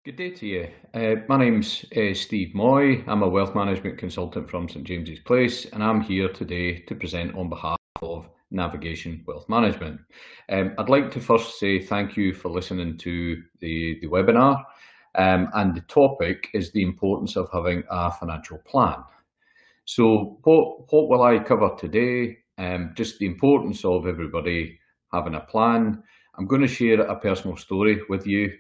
Good day to you. My name's Steve Moy. I'm a wealth management consultant from St James's Place, and I'm here today to present on behalf of Navigation Wealth Management. I'd like to first say thank you for listening to the webinar, and the topic is the importance of having a financial plan. So what will I cover today? Just the importance of everybody having a plan. I'm going to share a personal story with you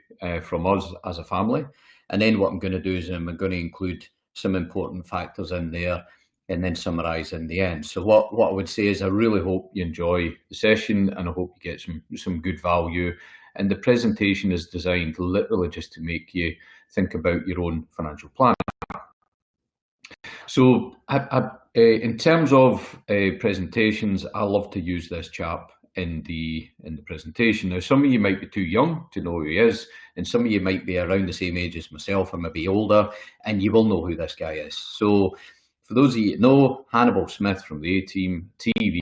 from us as a family. And then what I'm going to do is I'm going to include some important factors in there and then summarise in the end. So what I would say is I really hope you enjoy the session and I hope you get some good value. And the presentation is designed literally just to make you think about your own financial plan. So in terms of presentations, I love to use this chap in the presentation. Now, some of you might be too young to know who he is, and some of you might be around the same age as myself or maybe older, and you will know who this guy is. So for those of you that know, Hannibal Smith from the A-Team TV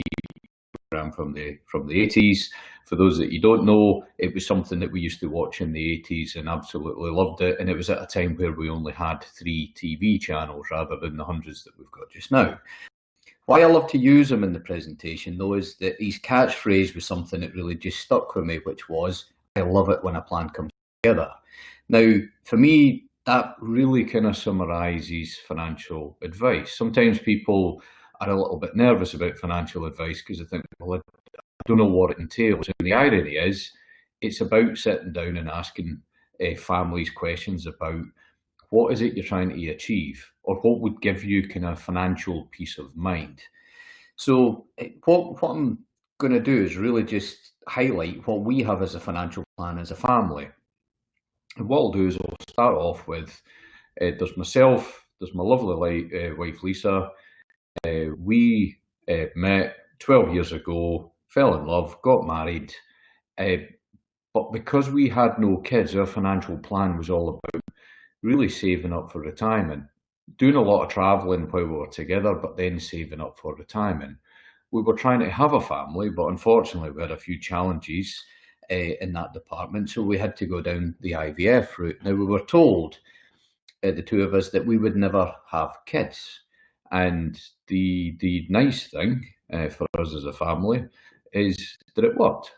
program from the 80s. For those that you don't know, it was something that we used to watch in the 80s and absolutely loved it. And it was at a time where we only had 3 TV channels rather than the hundreds that we've got just now. Why I love to use him in the presentation, though, is that his catchphrase was something that really just stuck with me, which was, I love it when a plan comes together. Now, for me, that really kind of summarises financial advice. Sometimes people are a little bit nervous about financial advice because they think, well, I don't know what it entails. And the irony is, it's about sitting down and asking families questions about what is it you're trying to achieve, or what would give you kind of financial peace of mind. So what I'm going to do is really just highlight what we have as a financial plan as a family. And what I'll do is I'll start off with, there's myself, there's my lovely wife Lisa. We met 12 years ago, fell in love, got married, but because we had no kids, our financial plan was all about really saving up for retirement, doing a lot of travelling while we were together, but then saving up for retirement. We were trying to have a family, but unfortunately we had a few challenges in that department, so we had to go down the IVF route. Now, we were told, the two of us, that we would never have kids. And the nice thing for us as a family is that it worked.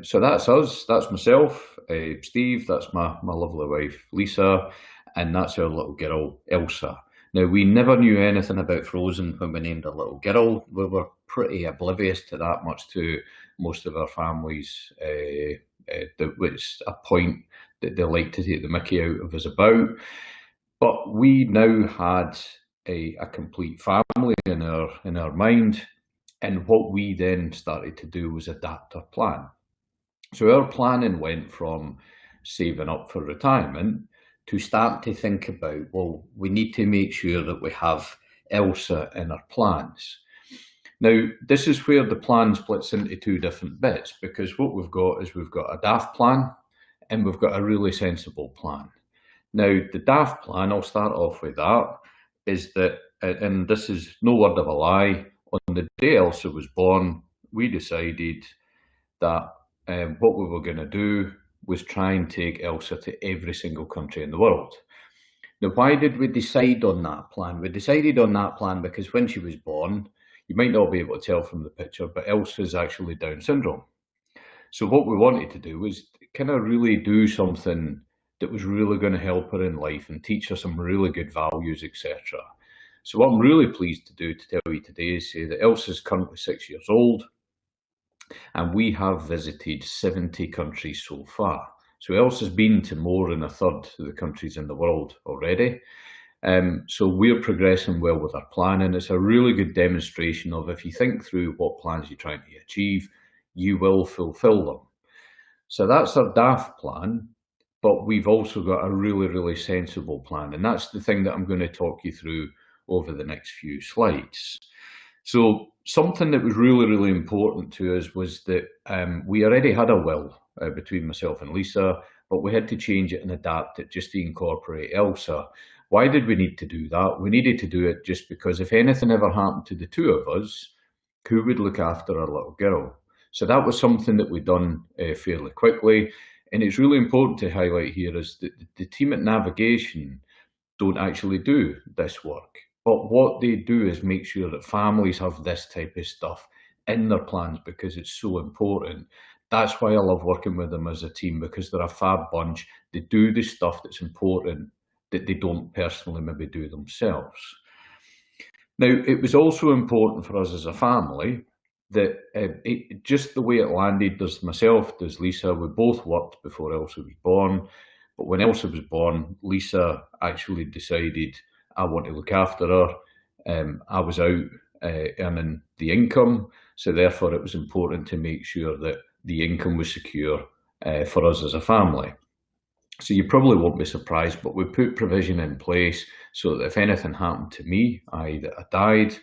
So that's us, that's myself, Steve, that's my lovely wife Lisa, and that's our little girl Elsa. Now, we never knew anything about Frozen when we named our little girl. We were pretty oblivious to that, much to most of our families. That was a point that they like to take the mickey out of us about. But we now had a complete family in our mind. And what we then started to do was adapt our plan. So our planning went from saving up for retirement to start to think about, well, we need to make sure that we have Elsa in our plans. Now, this is where the plan splits into two different bits, because what we've got is we've got a daft plan and we've got a really sensible plan. Now, the daft plan, I'll start off with that, is that, and this is no word of a lie, on the day Elsa was born, we decided that what we were going to do was try and take Elsa to every single country in the world. Now, why did we decide on that plan? We decided on that plan because when she was born, you might not be able to tell from the picture, but Elsa's actually Down syndrome. So what we wanted to do was kind of really do something that was really going to help her in life and teach her some really good values, etc. So what I'm really pleased to do to tell you today is say that Elsa's currently 6 years old, and we have visited 70 countries so far. So Elsa's been to more than a third of the countries in the world already. So we're progressing well with our plan, and it's a really good demonstration of, if you think through what plans you're trying to achieve, you will fulfill them. So that's our daft plan, but we've also got a really, really sensible plan, and that's the thing that I'm going to talk you through over the next few slides. So something that was really, really important to us was that we already had a will between myself and Lisa, but we had to change it and adapt it just to incorporate Elsa. Why did we need to do that? We needed to do it just because if anything ever happened to the two of us, who would look after our little girl? So that was something that we'd done fairly quickly. And it's really important to highlight here is that the team at Navigation don't actually do this work. But what they do is make sure that families have this type of stuff in their plans because it's so important. That's why I love working with them as a team, because they're a fab bunch. They do the stuff that's important that they don't personally maybe do themselves. Now, it was also important for us as a family that just the way it landed, there's myself, there's Lisa, we both worked before Elsa was born. But when Elsa was born, Lisa actually decided, I want to look after her. I was out earning the income, so therefore it was important to make sure that the income was secure for us as a family. So you probably won't be surprised, but we put provision in place so that if anything happened to me, either I died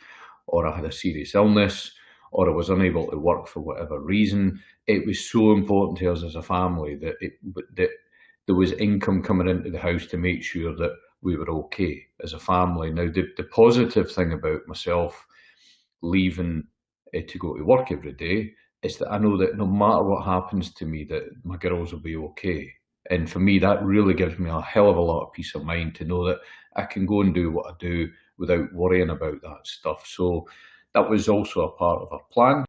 or I had a serious illness or I was unable to work for whatever reason, it was so important to us as a family that there was income coming into the house to make sure that we were okay as a family. Now, the positive thing about myself leaving to go to work every day is that I know that no matter what happens to me, that my girls will be okay. And for me, that really gives me a hell of a lot of peace of mind to know that I can go and do what I do without worrying about that stuff. So that was also a part of our plan.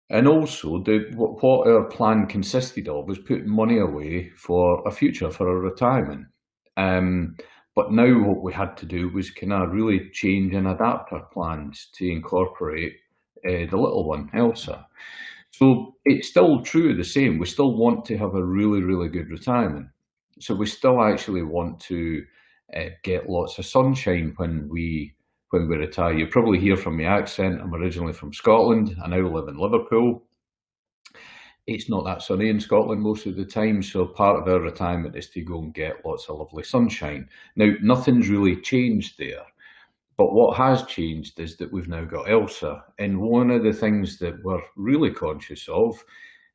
And also, what our plan consisted of was putting money away for a future, for a retirement. But now what we had to do was kind of really change and adapt our plans to incorporate the little one, Elsa. So it's still true, the same. We still want to have a really, really good retirement. So we still actually want to get lots of sunshine when we retire. You probably hear from my accent. I'm originally from Scotland. I now live in Liverpool. It's not that sunny in Scotland most of the time, so part of our retirement is to go and get lots of lovely sunshine. Now, nothing's really changed there. But what has changed is that we've now got Elsa. And one of the things that we're really conscious of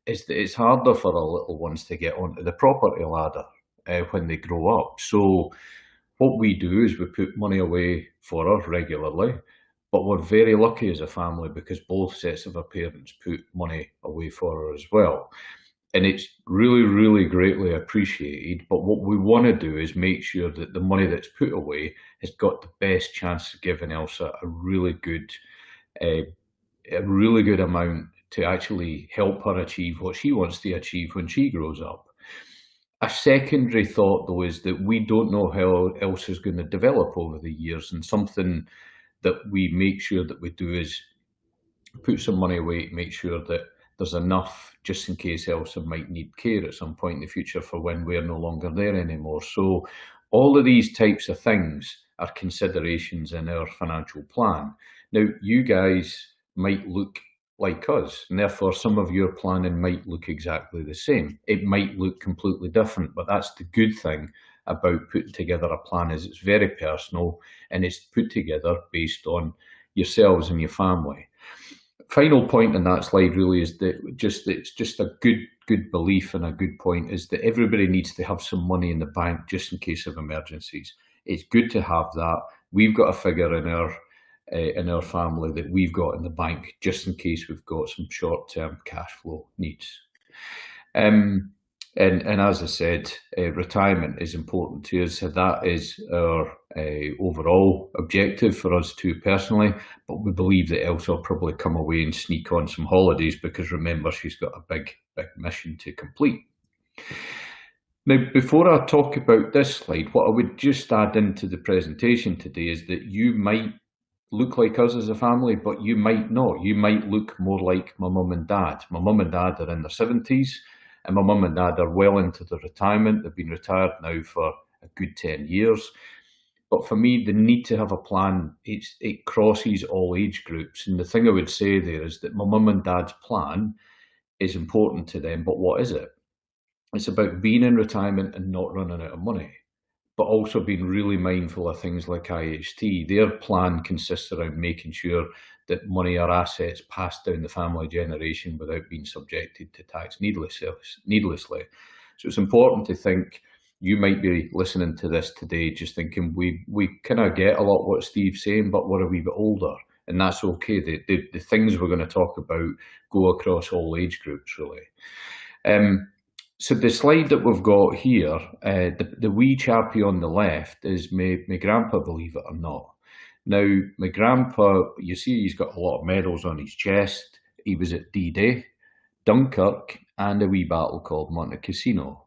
is that it's harder for our little ones to get onto the property ladder when they grow up. So what we do is we put money away for her regularly, but we're very lucky as a family because both sets of our parents put money away for her as well. And it's really, really greatly appreciated. But what we want to do is make sure that the money that's put away has got the best chance of giving Elsa a really good amount to actually help her achieve what she wants to achieve when she grows up. A secondary thought, though, is that we don't know how Elsa's going to develop over the years, and something that we make sure that we do is put some money away to make sure that there's enough just in case Elsa might need care at some point in the future for when we're no longer there anymore. So all of these types of things are considerations in our financial plan. Now, you guys might look like us, and therefore some of your planning might look exactly the same. It might look completely different, but that's the good thing about putting together a plan, is it's very personal and it's put together based on yourselves and your family. Final point on that slide really is that it's just a good belief and a good point is that everybody needs to have some money in the bank just in case of emergencies. It's good to have that. We've got a figure in our family that we've got in the bank just in case we've got some short-term cash flow needs. And as I said, retirement is important to us. So that is our overall objective for us too personally. But we believe that Elsa will probably come away and sneak on some holidays because remember, she's got a big mission to complete. Now, before I talk about this slide, what I would just add into the presentation today is that you might look like us as a family, but you might not. You might look more like my mum and dad. My mum and dad are in their 70s. And my mum and dad are well into their retirement. They've been retired now for a good 10 years. But for me, the need to have a plan, it crosses all age groups. And the thing I would say there is that my mum and dad's plan is important to them. But what is it? It's about being in retirement and not running out of money, but also being really mindful of things like IHT. Their plan consists around making sure that money or assets pass down the family generation without being subjected to tax needlessly. So it's important to think, you might be listening to this today just thinking, we kind of get a lot what Steve's saying, but we're a wee bit older, and that's okay. The things we're going to talk about go across all age groups, really. So the slide that we've got here, the wee chappie on the left is my grandpa, believe it or not. Now, my grandpa, you see he's got a lot of medals on his chest. He was at D-Day, Dunkirk, and a wee battle called Monte Cassino.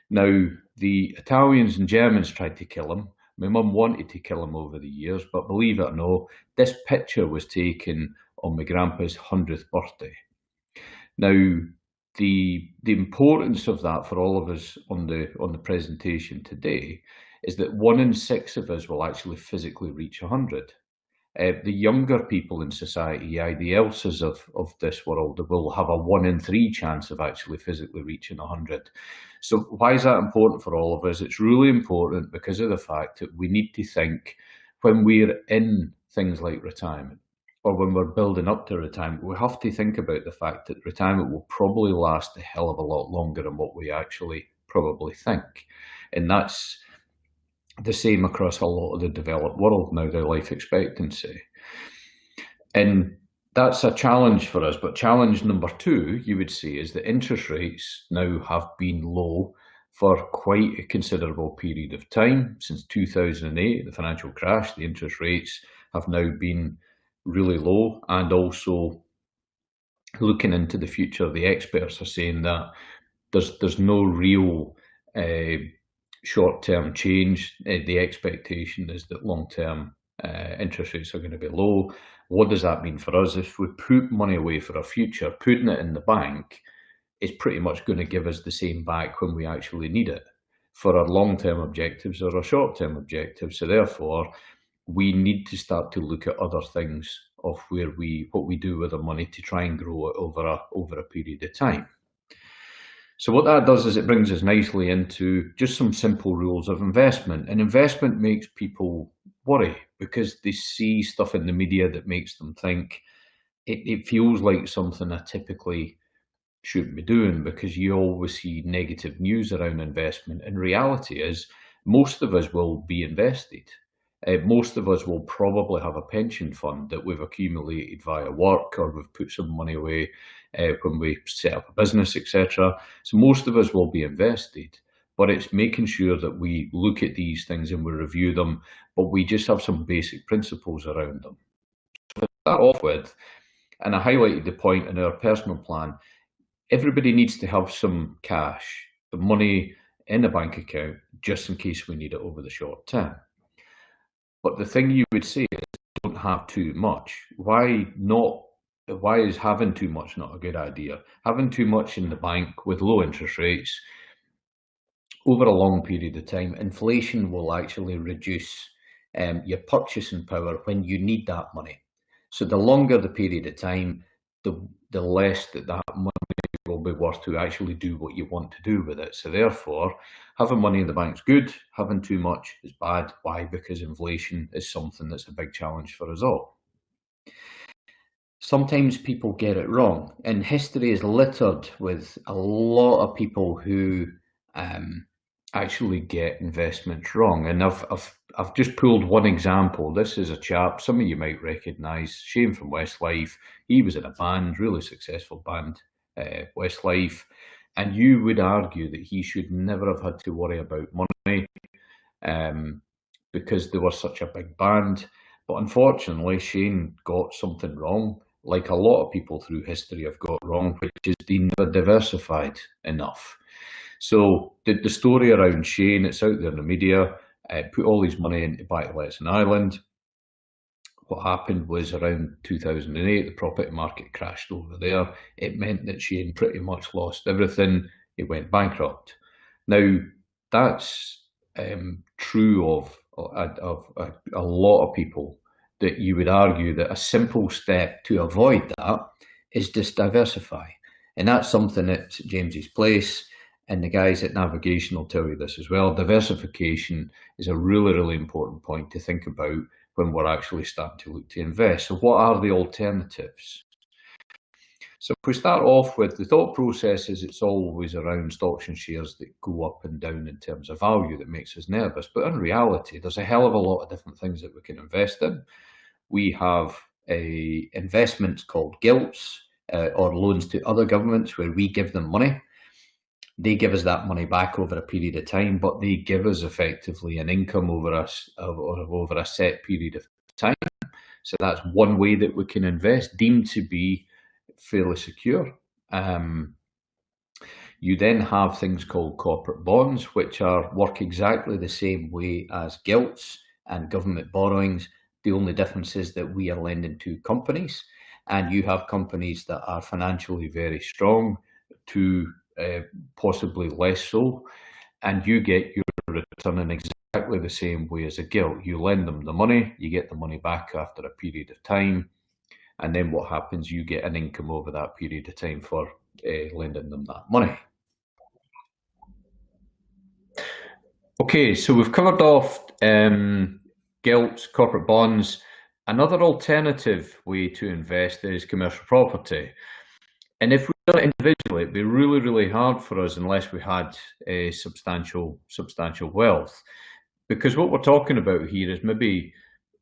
Now, the Italians and Germans tried to kill him. My mum wanted to kill him over the years, but believe it or not, this picture was taken on my grandpa's 100th birthday. Now, the importance of that for all of us on the presentation today is that 1 in 6 of us will actually physically reach 100. The younger people in society, the Elsas of this world, will have a 1 in 3 chance of actually physically reaching 100. So why is that important for all of us? It's really important because of the fact that we need to think when we're in things like retirement, or when we're building up to retirement, we have to think about the fact that retirement will probably last a hell of a lot longer than what we actually probably think. And that's the same across a lot of the developed world now, their life expectancy. And that's a challenge for us. But challenge number 2, you would say, is that interest rates now have been low for quite a considerable period of time. Since 2008, the financial crash, the interest rates have now been really low. And also, looking into the future, the experts are saying that there's no real short-term change. The expectation is that long-term interest rates are going to be low. What does that mean for us? If we put money away for our future, putting it in the bank is pretty much going to give us the same back when we actually need it for our long-term objectives or our short-term objectives. So therefore, we need to start to look at other things of what we do with our money to try and grow it over a period of time. So what that does is it brings us nicely into just some simple rules of investment. And investment makes people worry because they see stuff in the media that makes them think it feels like something I typically shouldn't be doing, because you always see negative news around investment. And reality is most of us will be invested. Most of us will probably have a pension fund that we've accumulated via work, or we've put some money away when we set up a business, etc. So most of us will be invested, but it's making sure that we look at these things and we review them, but we just have some basic principles around them. So to start off with, and I highlighted the point in our personal plan, everybody needs to have some cash, the money in a bank account, just in case we need it over the short term. But the thing you would say is don't have too much. Why not? Why is having too much not a good idea? Having too much in the bank with low interest rates over a long period of time, inflation will actually reduce your purchasing power when you need that money. So the longer the period of time, the less that money will be worth to actually do what you want to do with it. So therefore, having money in the bank is good, having too much is bad. Why? Because inflation is something that's a big challenge for us all. Sometimes people get it wrong, and history is littered with a lot of people who actually get investments wrong. And I've just pulled one example. This is a chap some of you might recognise, Shane from Westlife. He was in a band, really successful band, Westlife, and you would argue that he should never have had to worry about money because they were such a big band. But unfortunately, Shane got something wrong, like a lot of people through history have got wrong, which is they never diversified enough. So the story around Shane, it's out there in the media, put all his money into Bachelets Island. What happened was around 2008, the property market crashed over there. It meant that Shane pretty much lost everything. He went bankrupt. Now, that's true of a lot of people, that you would argue that a simple step to avoid that is just diversify. And that's something that James's Place and the guys at Navigation will tell you this as well. Diversification is a really, really important point to think about when we're actually starting to look to invest. So what are the alternatives? So if we start off with the thought processes, it's always around stocks and shares that go up and down in terms of value that makes us nervous. But in reality, there's a hell of a lot of different things that we can invest in. We have investments called gilts or loans to other governments where we give them money. They give us that money back over a period of time, but they give us effectively an income over a set period of time. So that's one way that we can invest, deemed to be fairly secure. You then have things called corporate bonds, which work exactly the same way as gilts and government borrowings. The only difference is that we are lending to companies, and you have companies that are financially very strong to possibly less so, and you get your return in exactly the same way as a gilt. You lend them the money, you get the money back after a period of time, and then what happens, you get an income over that period of time for lending them that money. Okay, so we've covered off gilts, corporate bonds. Another alternative way to invest is commercial property. And if we done it individually, it'd be really, really hard for us unless we had a substantial wealth. Because what we're talking about here is maybe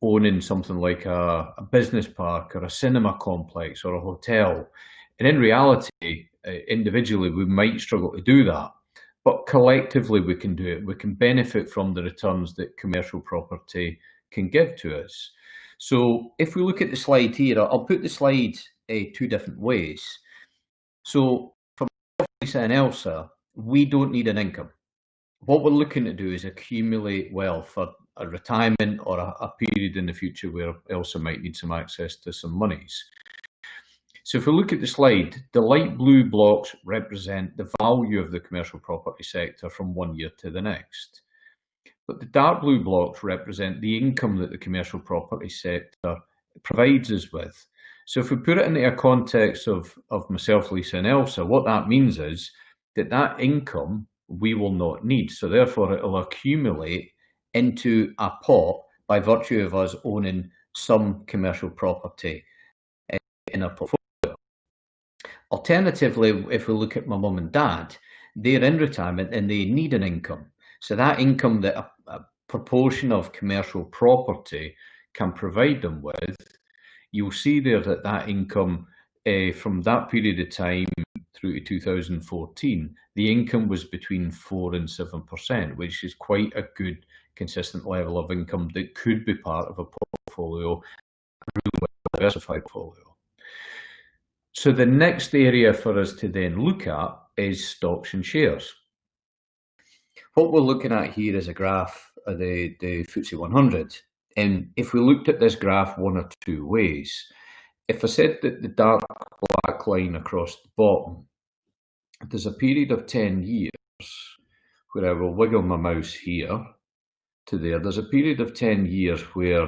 owning something like a business park or a cinema complex or a hotel. And in reality, individually, we might struggle to do that. But collectively, we can do it. We can benefit from the returns that commercial property can give to us. So if we look at the slide here, I'll put the slide two different ways. So for Lisa and Elsa, we don't need an income. What we're looking to do is accumulate wealth for a retirement or a period in the future where Elsa might need some access to some monies. So if we look at the slide, the light blue blocks represent the value of the commercial property sector from one year to the next. But the dark blue blocks represent the income that the commercial property sector provides us with. So if we put it into a context of myself, Lisa and Elsa, what that means is that income we will not need. So therefore it will accumulate into a pot by virtue of us owning some commercial property in our portfolio. Alternatively, if we look at my mum and dad, they're in retirement and they need an income. So that income that a proportion of commercial property can provide them with, you'll see there that income from that period of time through to 2014, the income was between 4 and 7%, which is quite a good consistent level of income that could be part of a portfolio, a really well diversified portfolio. So the next area for us to then look at is stocks and shares. What we're looking at here is a graph of the FTSE 100. And if we looked at this graph one or two ways, if I said that the dark black line across the bottom, there's a period of 10 years where I will wiggle my mouse here to there. There's a period of 10 years where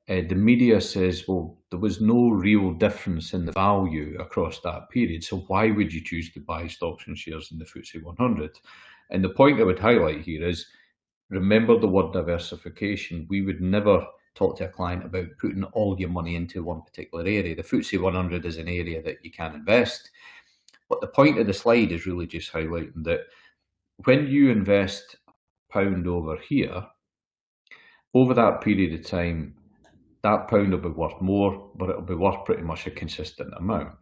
the media says, well, there was no real difference in the value across that period. So why would you choose to buy stocks and shares in the FTSE 100? And the point I would highlight here is, remember the word diversification. We would never talk to a client about putting all your money into one particular area. The FTSE 100 is an area that you can invest. But the point of the slide is really just highlighting that when you invest £1 over here, over that period of time, that pound will be worth more, but it'll be worth pretty much a consistent amount.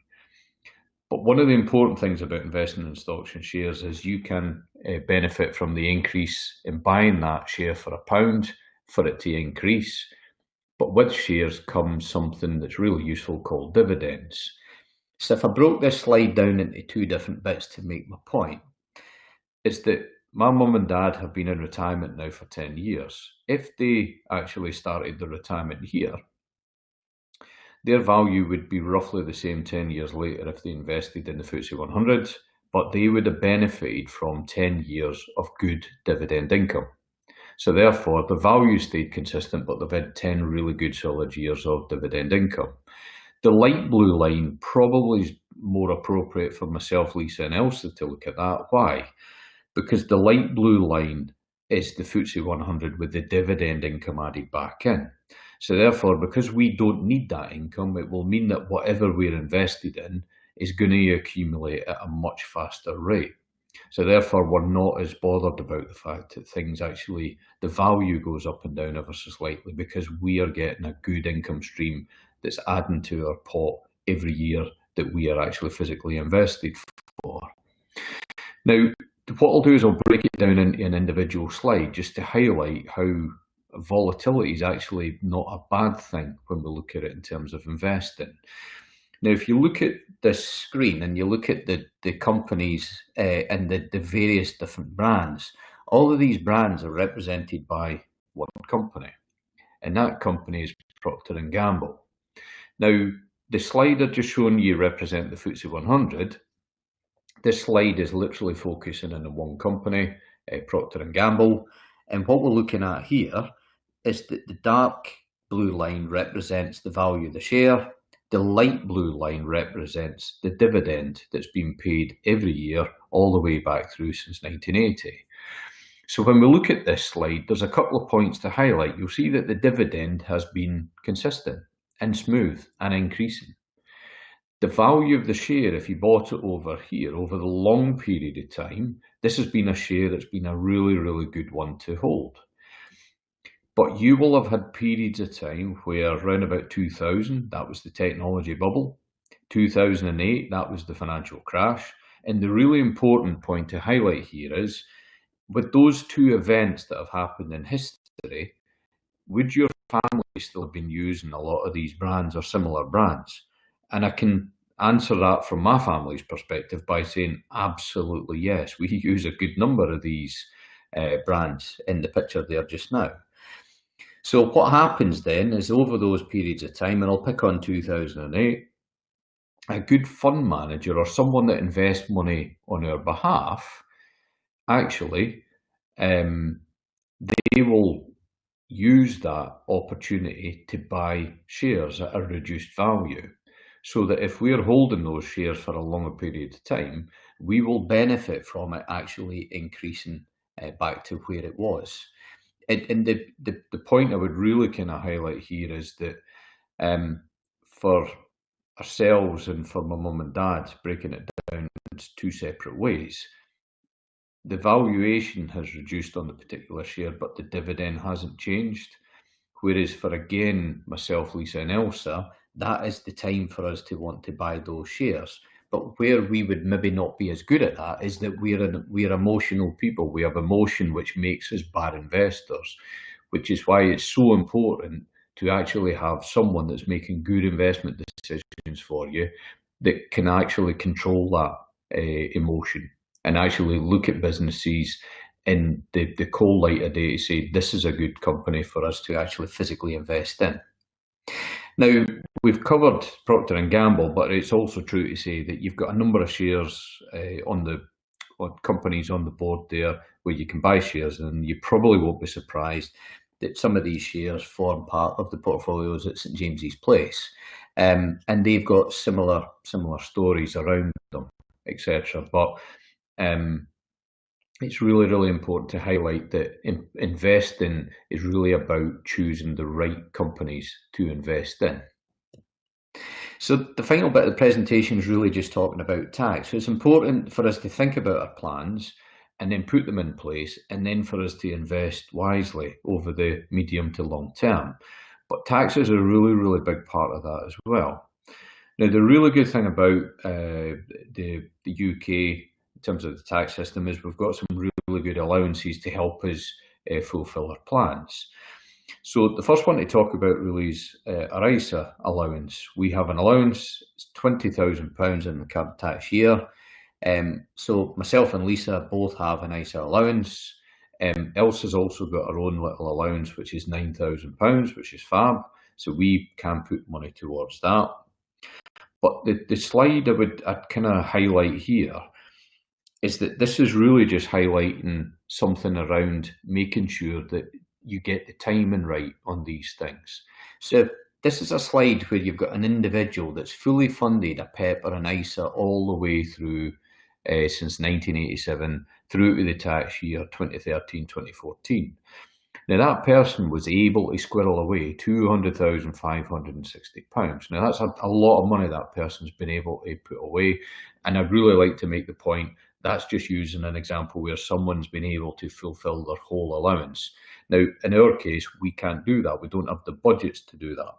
But one of the important things about investing in stocks and shares is you can benefit from the increase in buying that share for £1 for it to increase. But with shares comes something that's really useful called dividends. So if I broke this slide down into two different bits to make my point, it's that my mum and dad have been in retirement now for 10 years. If they actually started the retirement here, their value would be roughly the same 10 years later if they invested in the FTSE 100, but they would have benefited from 10 years of good dividend income. So therefore, the value stayed consistent, but they've had 10 really good solid years of dividend income. The light blue line probably is more appropriate for myself, Lisa and Elsa to look at that. Why? Because the light blue line is the FTSE 100 with the dividend income added back in. So therefore, because we don't need that income, it will mean that whatever we're invested in is going to accumulate at a much faster rate. So therefore, we're not as bothered about the fact that things actually, the value goes up and down ever so slightly, because we are getting a good income stream that's adding to our pot every year that we are actually physically invested for. Now, what I'll do is I'll break it down into an individual slide just to highlight how volatility is actually not a bad thing when we look at it in terms of investing. Now, if you look at this screen and you look at the companies and the various different brands, all of these brands are represented by one company, and that company is Procter & Gamble. Now, the slide I've just shown you represent the FTSE 100. This slide is literally focusing on the one company, Procter & Gamble, and what we're looking at here is that the dark blue line represents the value of the share. The light blue line represents the dividend that's been paid every year all the way back through since 1980. So when we look at this slide, there's a couple of points to highlight. You'll see that the dividend has been consistent and smooth and increasing. The value of the share, if you bought it over here, over the long period of time, this has been a share that's been a really, really good one to hold. But you will have had periods of time where around about 2000, that was the technology bubble. 2008, that was the financial crash. And the really important point to highlight here is, with those two events that have happened in history, would your family still have been using a lot of these brands or similar brands? And I can answer that from my family's perspective by saying absolutely yes. We use a good number of these brands in the picture there just now. So what happens then is over those periods of time, and I'll pick on 2008, a good fund manager or someone that invests money on our behalf, actually, they will use that opportunity to buy shares at a reduced value, so that if we're holding those shares for a longer period of time, we will benefit from it actually increasing back to where it was. And the point I would really kind of highlight here is that for ourselves and for my mum and dad, breaking it down into two separate ways, the valuation has reduced on the particular share, but the dividend hasn't changed. Whereas for, again, myself, Lisa and Elsa, that is the time for us to want to buy those shares. But where we would maybe not be as good at that is that we're emotional people. We have emotion, which makes us bad investors, which is why it's so important to actually have someone that's making good investment decisions for you that can actually control that emotion and actually look at businesses in the cold light of day to say, this is a good company for us to actually physically invest in. Now, we've covered Procter & Gamble, but it's also true to say that you've got a number of shares on companies on the board there where you can buy shares, and you probably won't be surprised that some of these shares form part of the portfolios at St James's Place, and they've got similar stories around them, etc. But it's really, really important to highlight that investing is really about choosing the right companies to invest in. So the final bit of the presentation is really just talking about tax. So it's important for us to think about our plans and then put them in place, and then for us to invest wisely over the medium to long term. But tax is a really, really big part of that as well. Now, the really good thing about the UK in terms of the tax system is we've got some really good allowances to help us fulfil our plans. So the first one to talk about really is our ISA allowance. We have an allowance, it's £20,000 in the current tax year. So myself and Lisa both have an ISA allowance. Elsa's also got her own little allowance, which is £9,000, which is fab. So we can put money towards that. But the slide I'd kind of highlight here is that this is really just highlighting something around making sure that you get the timing right on these things. So this is a slide where you've got an individual that's fully funded a PEP or an ISA all the way through since 1987 through to the tax year 2013-2014. Now that person was able to squirrel away £200,560. Now that's a lot of money that person's been able to put away, and I'd really like to make the point that's just using an example where someone's been able to fulfill their whole allowance. Now, in our case, we can't do that. We don't have the budgets to do that.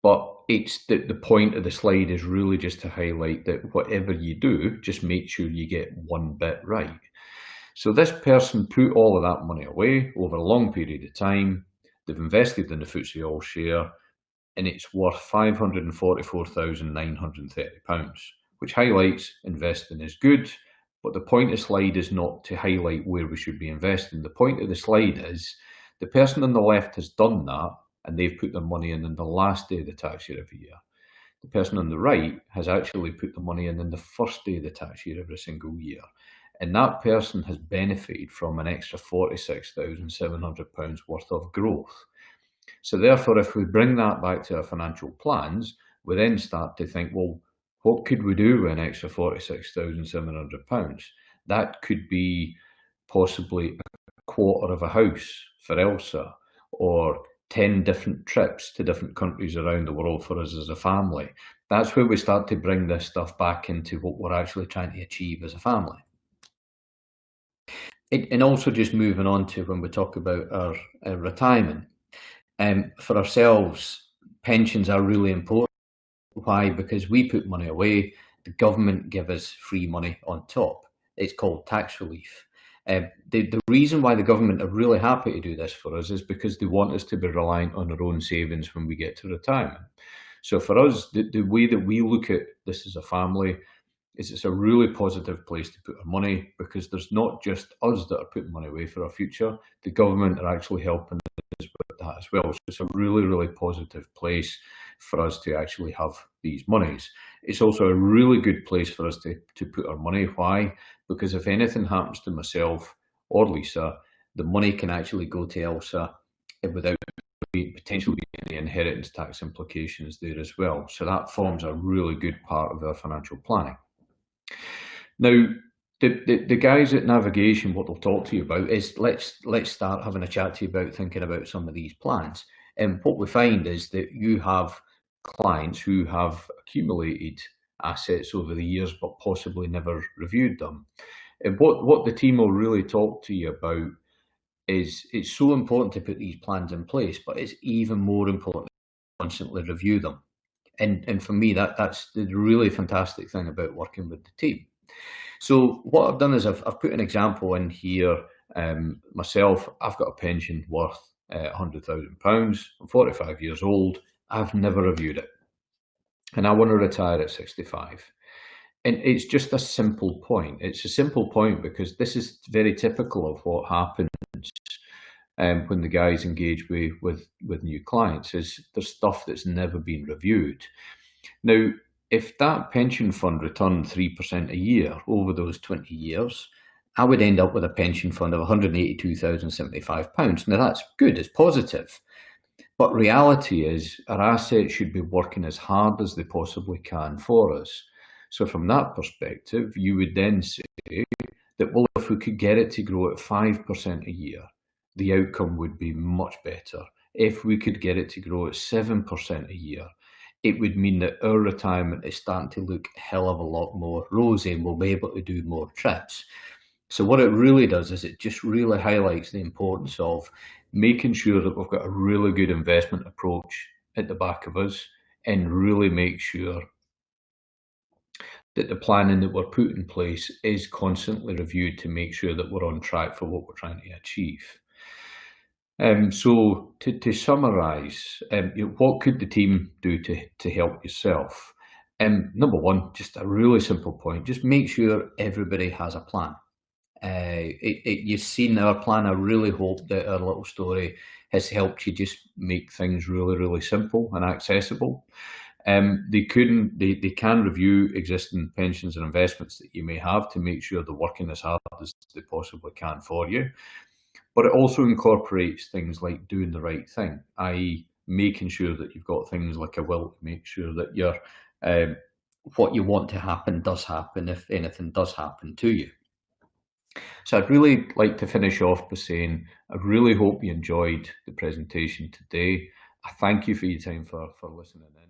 But it's the point of the slide is really just to highlight that whatever you do, just make sure you get one bit right. So this person put all of that money away over a long period of time. They've invested in the FTSE All Share, and it's worth £544,930, which highlights investing is good. But the point of the slide is not to highlight where we should be investing. The point of the slide is the person on the left has done that, and they've put their money in the last day of the tax year every year. The person on the right has actually put the money in the first day of the tax year every single year. And that person has benefited from an extra £46,700 worth of growth. So therefore, if we bring that back to our financial plans, we then start to think, well, what could we do with an extra £46,700? That could be possibly a quarter of a house for Elsa, or 10 different trips to different countries around the world for us as a family. That's where we start to bring this stuff back into what we're actually trying to achieve as a family. And also just moving on to when we talk about our retirement. For ourselves, pensions are really important. Why? Because we put money away, the government give us free money on top. It's called tax relief. The reason why the government are really happy to do this for us is because they want us to be reliant on our own savings when we get to retirement. So for us, the way that we look at this as a family is it's a really positive place to put our money, because there's not just us that are putting money away for our future, the government are actually helping us with that as well. So it's a really, really positive place for us to actually have these monies. It's also a really good place for us to put our money. Why? Because if anything happens to myself or Lisa, the money can actually go to Elsa without potentially any inheritance tax implications there as well. So that forms a really good part of our financial planning. Now, the guys at Navigation, what they'll talk to you about is let's start having a chat to you about thinking about some of these plans. And what we find is that you have clients who have accumulated assets over the years but possibly never reviewed them. And what the team will really talk to you about is it's so important to put these plans in place, but it's even more important to constantly review them. And for me, that's the really fantastic thing about working with the team. So what I've done is I've put an example in here. Myself, I've got a pension worth £100,000. I'm 45 years old. I've never reviewed it. And I want to retire at 65. And it's just a simple point. It's a simple point because this is very typical of what happens when the guys engage with new clients, is there's stuff that's never been reviewed. Now, if that pension fund returned 3% a year over those 20 years, I would end up with a pension fund of £182,075. Now that's good, it's positive. But reality is our assets should be working as hard as they possibly can for us. So from that perspective, you would then say that, well, if we could get it to grow at 5% a year, the outcome would be much better. If we could get it to grow at 7% a year, it would mean that our retirement is starting to look a hell of a lot more rosy and we'll be able to do more trips. So what it really does is it just really highlights the importance of making sure that we've got a really good investment approach at the back of us, and really make sure that the planning that we're putting in place is constantly reviewed to make sure that we're on track for what we're trying to achieve. So to summarise, what could the team do to help yourself? Number one, just a really simple point, just make sure everybody has a plan. You've seen our plan. I really hope that our little story has helped you just make things really, really simple and accessible. They can review existing pensions and investments that you may have to make sure they're working as hard as they possibly can for you. But it also incorporates things like doing the right thing, i.e. making sure that you've got things like a will to make sure that your what you want to happen does happen if anything does happen to you. So I'd really like to finish off by saying I really hope you enjoyed the presentation today. I thank you for your time for listening in.